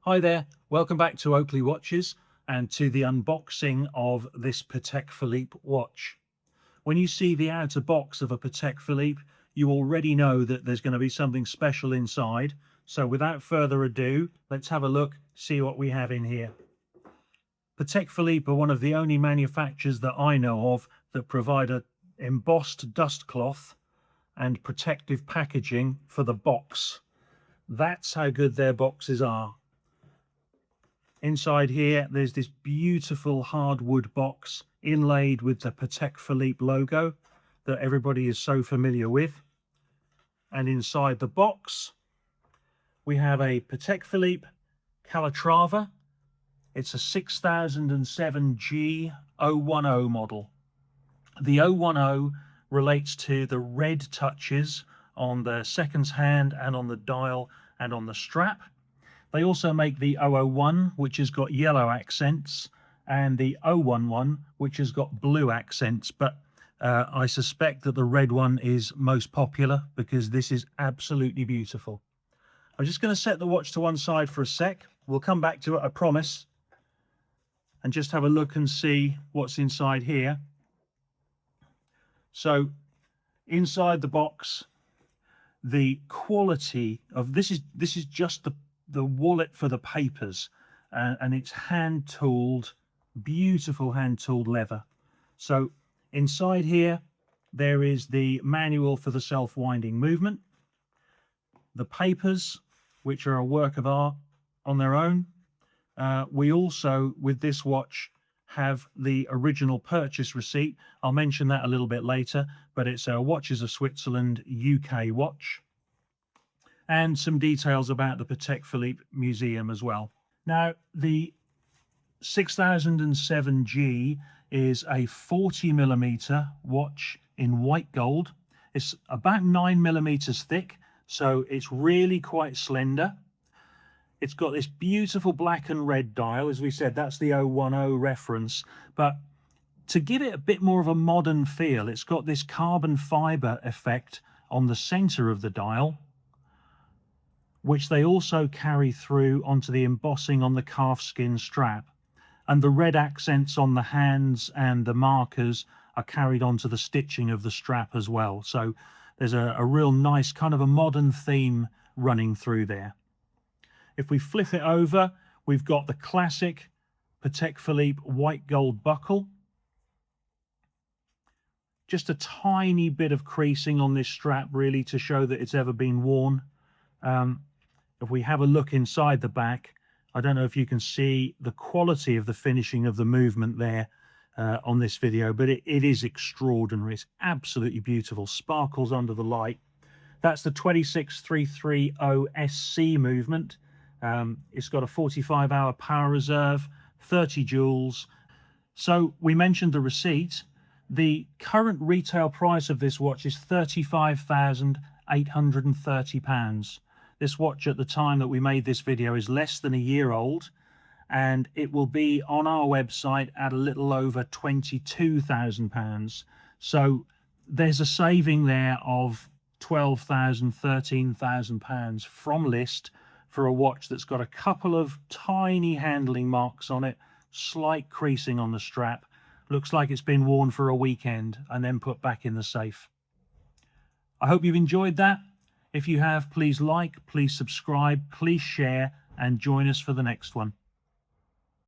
Hi there, welcome back to Oakley Watches and to the unboxing of this Patek Philippe watch. When you see the outer box of a Patek Philippe, you already know that there's going to be something special inside. So without further ado, let's have a look, see what we have in here. Patek Philippe are one of the only manufacturers that I know of that provide an embossed dust cloth and protective packaging for the box. That's how good their boxes are. Inside here, there's this beautiful hardwood box inlaid with the Patek Philippe logo that everybody is so familiar with. And inside the box, we have a Patek Philippe Calatrava. It's a 6007G 010 model. The 010 relates to the red touches on the seconds hand and on the dial and on the strap. They also make the 001, which has got yellow accents, and the 011, which has got blue accents. But I suspect that the red one is most popular because this is absolutely beautiful. I'm just going to set the watch to one side for a sec. We'll come back to it, I promise, and just have a look and see what's inside here. So inside the box, the quality of this is just the wallet for the papers, and it's hand tooled, beautiful hand tooled leather. So inside here there is the manual for the self-winding movement, the papers, which are a work of art on their own. We also, with this watch, have the original purchase receipt. I'll mention that a little bit later, but it's a Watches of Switzerland UK watch, and some details about the Patek Philippe Museum as well. Now, the 6007G is a 40mm watch in white gold. It's about 9mm thick, so it's really quite slender. It's got this beautiful black and red dial. As we said, that's the 010 reference, but to give it a bit more of a modern feel, it's got this carbon fiber effect on the center of the dial, which they also carry through onto the embossing on the calfskin strap. And the red accents on the hands and the markers are carried onto the stitching of the strap as well. So there's a real nice kind of a modern theme running through there. If we flip it over, we've got the classic Patek Philippe white gold buckle. Just a tiny bit of creasing on this strap, really, to show that it's ever been worn. If we have a look inside the back, I don't know if you can see the quality of the finishing of the movement there on this video, but it is extraordinary. It's absolutely beautiful. Sparkles under the light. That's the 26330 SC movement. It's got a 45-hour power reserve, 30 joules. So we mentioned the receipt. The current retail price of this watch is £35,830. This watch at the time that we made this video is less than a year old, and it will be on our website at a little over £22,000. So there's a saving there of £12,000, £13,000 from list for a watch that's got a couple of tiny handling marks on it, slight creasing on the strap. Looks like it's been worn for a weekend and then put back in the safe. I hope you've enjoyed that. If you have, please like, please subscribe, please share, and join us for the next one.